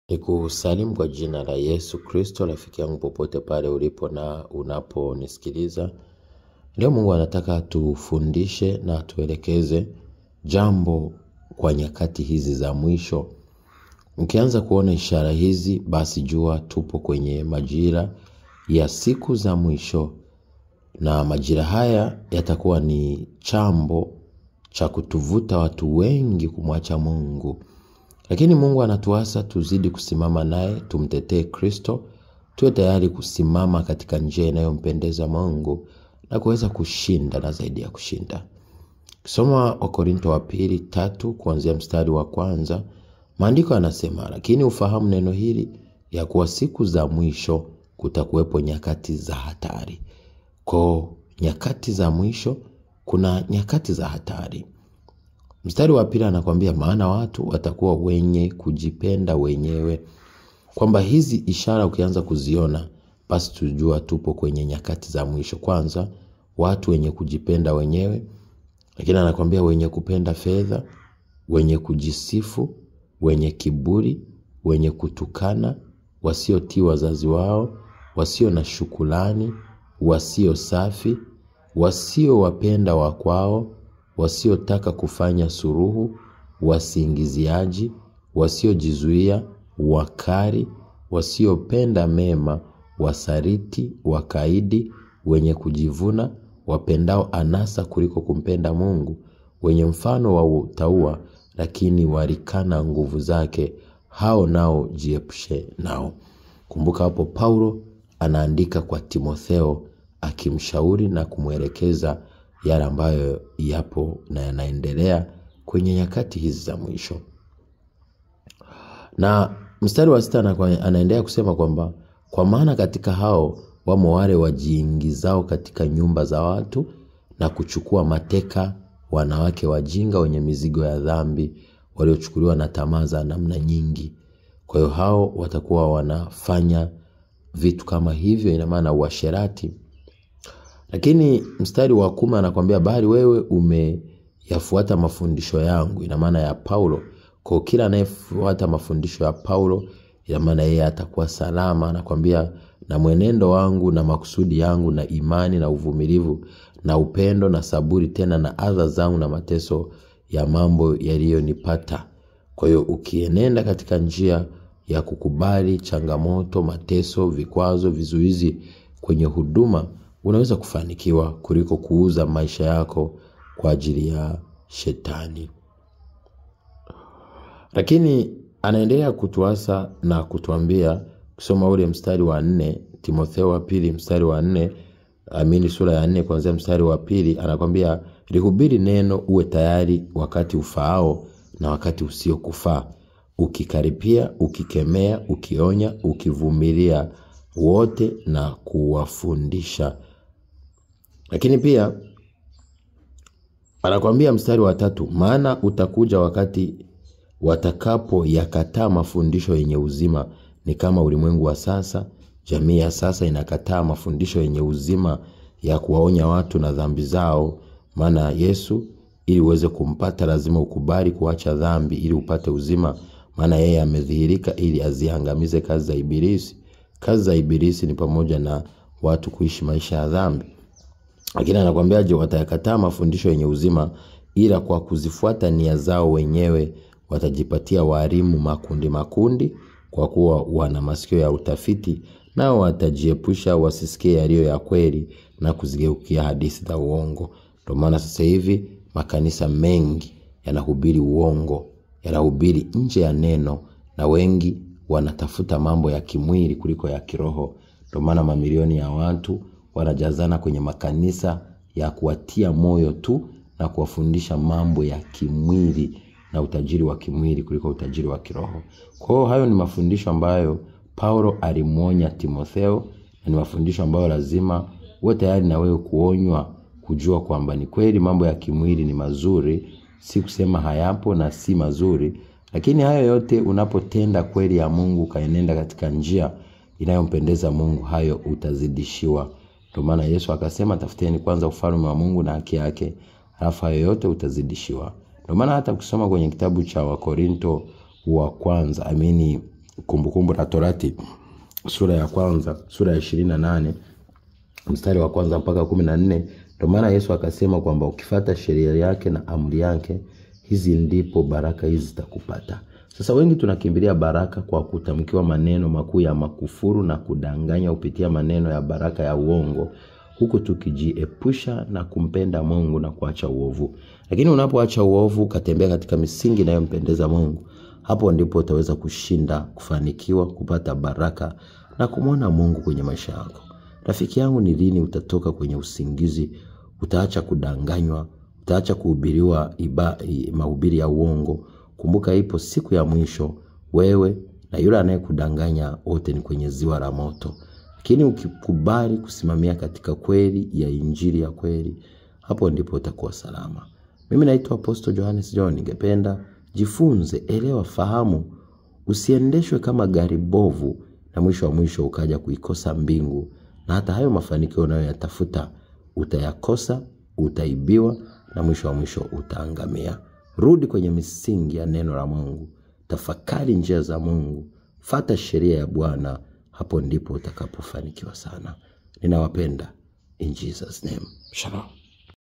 Nikusalimu kwa jina la Yesu Kristo, rafiki yangu popote pale ulipo na unaponisikiliza. Leo Mungu anataka tufundishe na tuelekeze jambo kwa nyakati hizi za mwisho. Ukianza kuona ishara hizi, basi jua tupo kwenye majira ya siku za mwisho. Na majira haya yatakuwa ni chambo cha kutuvuta watu wengi kumwacha Mungu. Lakini Mungu anatuasa tuzidi kusimama naye, tumtetee Kristo, tuwe tayari kusimama katika njia inayompendeza Mungu na kuweza kushinda na zaidi ya kushinda. Kisoma Wakorintho wa pili 3 kuanzia mstari wa 1, maandiko yanasema, lakini ufahamu neno hili ya kuwa siku za mwisho kutakuwepo nyakati za hatari. Kwa nyakati za mwisho kuna nyakati za hatari. Mstari wa pili anakuambia maana watu watakuwa wenye kujipenda wenyewe. Kwamba hizi ishara ukianza kuziona, basi tujua tupo kwenye nyakati za mwisho. Kwanza, watu wenye kujipenda wenyewe. Lakini anakuambia wenye kupenda fedha, wenye kujisifu, wenye kiburi, wenye kutukana, wasiotii wazazi wao, wasio na shukrani, wasio safi, wasio wapenda wa kwao, wasiotaka kufanya suluhu, wasingiziaji, wasiojizuia, wakari, wasiopenda mema, wasariti, wakaidi, wenye kujivuna, wapendao anasa kuliko kumpenda Mungu, wenye mfano wa utaua lakini warikana nguvu zake, hao nao jiepushe nao. Kumbuka hapo Paulo anaandika kwa Timotheo akimshauri na kumwelekeza yale ambayo yapo na yanaendelea kwenye nyakati hizi za mwisho. Na mstari wa 6 anaendelea kusema kwamba kwa maana katika hao wamo wale wajiingizao katika nyumba za watu na kuchukua mateka wanawake wajinga wenye mizigo ya dhambi, waliochukuliwa na tamaa za namna nyingi. Kwa hiyo hao watakuwa wanafanya vitu kama hivyo, ina maana uasherati. Lakini mstari wa 10 anakuambia bali wewe umeyafuata mafundisho yangu, ina maana ya Paulo. Kwa kila anayefuata mafundisho ya Paulo, ina maana yeye atakuwa salama. Anakuambia na mwenendo wangu na makusudi yangu na imani na uvumilivu na upendo na saburi, tena na adha zangu na mateso ya mambo yaliyonipata. Kwa hiyo ukienenda katika njia ya kukubali changamoto, mateso, vikwazo, vizuizi kwenye huduma, unaweza kufanikiwa kuliko kuuza maisha yako kwa ajili ya shetani. Lakini anaendelea kutuasa na kutuambia, kusoma ule mstari wa 4, Timotheo wa pili mstari wa 4, sura ya 4 kuanzia mstari wa 2, anakuambia lihubiri neno, uwe tayari wakati ufaao na wakati usiokufaa, ukikaripia, ukikemea, ukionya, ukivumilia wote na kuwafundisha. Lakini pia anakuambia mstari wa 3, maana utakuja wakati watakapo yakataa mafundisho yenye uzima. Ni kama ulimwengu wa sasa, jamii ya sasa inakataa mafundisho yenye uzima ya kuwaonya watu na dhambi zao. Maana Yesu ili uweze kumpata lazima ukubali kuacha dhambi ili upate uzima. Maana yeye amedhihirika ili aziangamize kazi za ibilisi. Kazi za ibilisi ni pamoja na watu kuishi maisha ya dhambi. Lakini anakuambia je, watayakataa mafundisho yenye uzima, ila kwa kuzifuata nia zao wenyewe watajipatia walimu makundi, kwa kuwa wana masikio ya utafiti, nao watajiepusha wasisikie yaliyo ya kweli na kuzigeukia hadithi za uongo. Ndio maana sasa hivi makanisa mengi yanahubiri uongo, yanahubiri nje ya neno, na wengi wanatafuta mambo ya kimwili kuliko ya kiroho. Ndio maana mamilioni ya watu wanajazana kwenye makanisa ya kuwatia moyo tu na kuwafundisha mambo ya kimwili na utajiri wa kimwili kuliko utajiri wa kiroho. Kwa hiyo hayo ni mafundisho ambayo Paulo alimuonya Timotheo, na ni mafundisho ambayo lazima uwe tayari na wewe kuonywa, kujua kwamba ni kweli mambo ya kimwili ni mazuri, si kusema hayapo na si mazuri. Lakini hayo yote unapotenda kweli ya Mungu, kaenenda katika njia inayompendeza Mungu, hayo utazidishiwa. Ndio maana Yesu akasema tafuteni kwanza ufalme wa Mungu na haki yake, halafu hayo yote utazidishiwa. Ndio maana hata kusoma kwenye kitabu cha Wakorintho wa kwanza, Kumbukumbu la Torati sura ya 28 mstari wa 1 mpaka 14. Ndio maana Yesu akasema kwamba ukifuata sheria yake na amri yake, hizi ndipo baraka hizi zitakupata. Sasa wengi tunakimbilia baraka kwa kutamkiwa maneno makuu ya makufuru na kudanganya kupitia maneno ya baraka ya uongo, huku tukijiepusha na kumpenda Mungu na kuacha uovu. Lakini unapoacha uovu ukatembea katika misingi inayompendeza Mungu, hapo ndipo utaweza kushinda, kufanikiwa, kupata baraka na kumwona Mungu kwenye maisha yako. Rafiki yangu, ni lini utatoka kwenye usingizi? Utaacha kudanganywa, utaacha kuhubiriwa mahubiri ya uongo. Kumbuka ipo siku ya mwisho, wewe na yule anayekudanganya wote ni kwenye ziwa la moto. Lakini ukikubali kusimamia katika kweli ya injili ya kweli, hapo ndipo utakuwa salama. Mimi naitwa Apostle Johannes John. Ningependa jifunze, elewa, fahamu, usiendeshwe kama gari bovu na mwisho wa mwisho ukaja kuikosa mbingu, na hata hayo mafanikio unayoyatafuta utayakosa, utaibiwa na mwisho wa mwisho utaangamia. Rudi kwenye misingi ya neno la Mungu, tafakari njia za Mungu, fuata sheria ya Bwana, hapo ndipo utakapofanikiwa sana. Ninawapenda. In Jesus name. Shalom.